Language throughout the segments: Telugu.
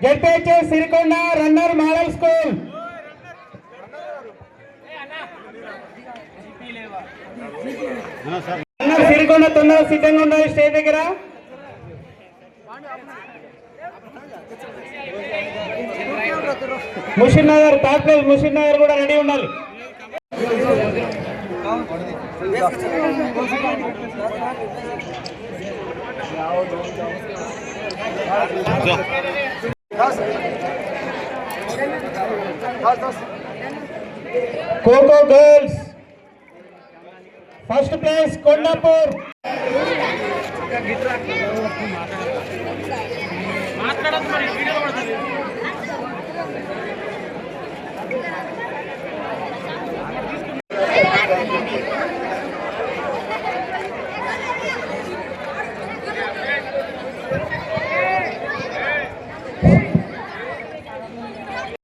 ZPHS Sirikonda runner model school. Runner Sirikonda తొందరగా సిద్ధంగా ఉండాలి స్టేజ్ దగ్గర. ముషిన్ నగర్ థర్డ్ ప్లేస్ ముషిన్ నగర్ కూడా రెడీ ఉండాలి. Kho kho girls first place Kondapur.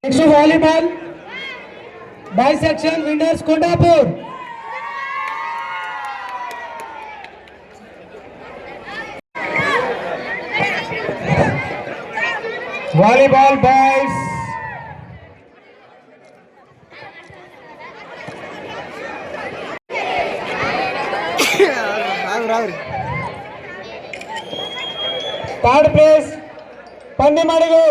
Next volleyball boy section winners Kondapur. Volleyball boys third place Pandimadugu.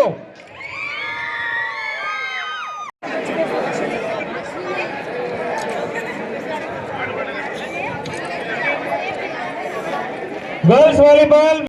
Girls volleyball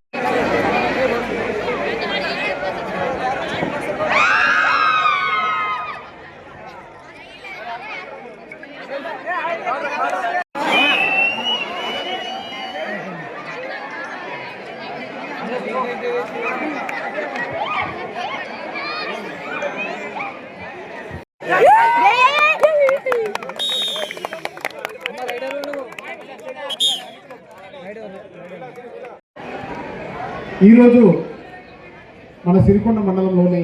ఈరోజు మన సిరికొండ మండలంలోని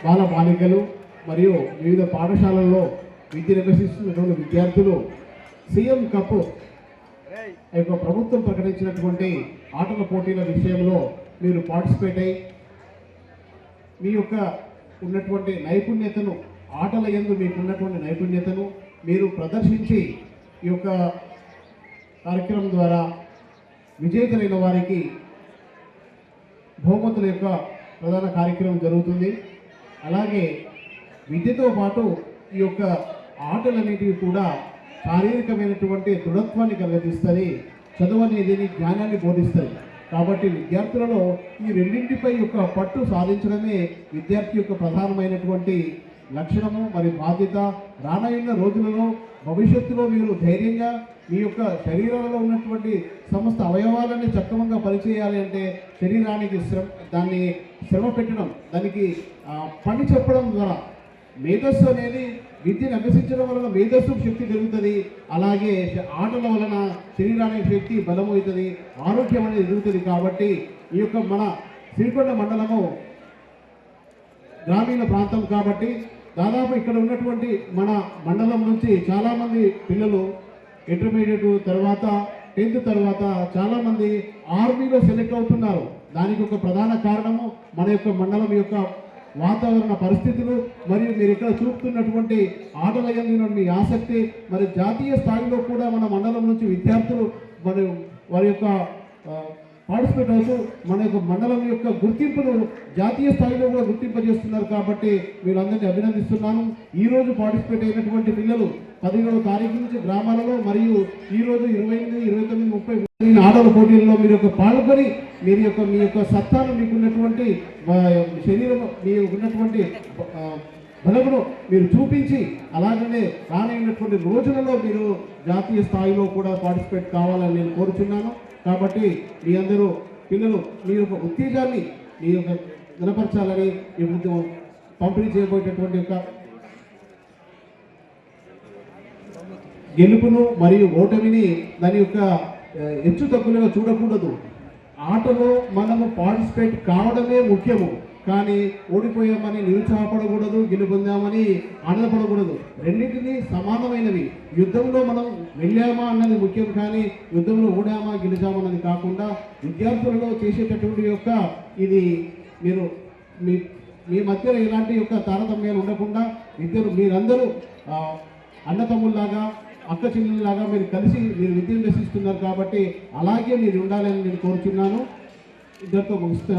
బాల బాలికలు మరియు వివిధ పాఠశాలల్లో విద్యను అభ్యసిస్తున్నటువంటి విద్యార్థులు సీఎం కప్ యొక్క ప్రభుత్వం ప్రకటించినటువంటి ఆటల పోటీల విషయంలో మీరు పార్టిసిపేట్ అయ్యి మీ యొక్క ఉన్నటువంటి నైపుణ్యతను ఆటల యందు మీకున్నటువంటి నైపుణ్యతను మీరు ప్రదర్శించి ఈ యొక్క కార్యక్రమం ద్వారా విజేతలైన వారికి బహుమతుల యొక్క ప్రధాన కార్యక్రమం జరుగుతుంది. అలాగే విద్యతో పాటు ఈ యొక్క ఆటలన్నిటివి కూడా శారీరకమైనటువంటి దృఢత్వాన్ని కలిగిస్తుంది. చదువు అనేది జ్ఞానాన్ని బోధిస్తుంది. కాబట్టి విద్యార్థులలో ఈ రెండింటిపై యొక్క పట్టు సాధించడమే విద్యార్థి యొక్క ప్రధానమైనటువంటి లక్షణము మరియు బాధ్యత. రానున్న రోజులలో భవిష్యత్తులో మీరు ధైర్యంగా మీ యొక్క శరీరంలో ఉన్నటువంటి సమస్త అవయవాలని చక్కగా పనిచేయాలి అంటే శరీరానికి దాన్ని శ్రమ పెట్టడం, దానికి పని చెప్పడం ద్వారా మేధస్సు అనేది విద్యను అభ్యసించడం వలన మేధస్సు శక్తి పెరుగుతుంది. అలాగే ఆటల వలన శరీరానికి శక్తి బలమవుతుంది, ఆరోగ్యం అనేది ఎదుగుతుంది. కాబట్టి ఈ యొక్క మన సిరికొండ మండలము గ్రామీణ ప్రాంతం కాబట్టి దాదాపు ఇక్కడ ఉన్నటువంటి మన మండలం నుంచి చాలామంది పిల్లలు ఇంటర్మీడియట్ తర్వాత 10th తర్వాత చాలామంది ఆర్మీలో సెలెక్ట్ అవుతున్నారు. దానికి ఒక ప్రధాన కారణము మన యొక్క మండలం యొక్క వాతావరణ పరిస్థితులు మరియు మీరు ఇక్కడ చూపుతున్నటువంటి ఆటల యందు మీ ఆసక్తి. మరి జాతీయ స్థాయిలో కూడా మన మండలం నుంచి విద్యార్థులు వారి యొక్క పార్టిసిపేట్ అవుతూ మన యొక్క మండలం యొక్క గుర్తింపును జాతీయ స్థాయిలో కూడా గుర్తింపజేస్తున్నారు. కాబట్టి వీళ్ళందరినీ అభినందిస్తున్నాను. ఈరోజు పార్టిసిపేట్ అయినటువంటి పిల్లలు 17వ తారీఖు నుంచి గ్రామాలలో మరియు ఈరోజు 28, 29, 30 ఆటల పోటీల్లో మీరు యొక్క పాల్గొని మీ యొక్క సత్తాను మీకున్నటువంటి శరీరం మీ ఉన్నటువంటి బలమును మీరు చూపించి అలాగనే రానైనటువంటి రోజులలో మీరు జాతీయ స్థాయిలో కూడా పార్టిసిపేట్ కావాలని నేను కోరుచున్నాను. కాబట్టి మీ అందరూ పిల్లలు మీ యొక్క ఉత్తేజాన్ని మీ యొక్క నిలపరచాలని ఈ పంపిణీ చేయబోయేటటువంటి యొక్క గెలుపును మరియు ఓటమిని దాని యొక్క హెచ్చు తక్కువగా చూడకూడదు. ఆటలో మనము పార్టిసిపేట్ కావడమే ముఖ్యము. కానీ ఓడిపోయామని నిరుత్సాహపడకూడదు, గెలుపొందామని ఆనందపడకూడదు. రెండింటినీ సమానమైనవి. యుద్ధంలో మనం వెళ్ళామా అన్నది ముఖ్యం, కానీ యుద్ధంలో ఓడామా గెలిచామా అన్నది కాకుండా విద్యార్థులలో చేసేటటువంటి యొక్క ఇది మీరు మీ మీ మధ్యలో ఎలాంటి యొక్క తారతమ్యాలు ఉండకుండా మీరందరూ అన్నతమ్ముల్లాగా అక్క చెల్లెల్లాగా మీరు కలిసి మీరు విద్యను అభ్యసిస్తున్నారు కాబట్టి అలాగే మీరు ఉండాలని నేను కోరుచున్నాను. ఇద్దరితో ముగిస్తున్నాను.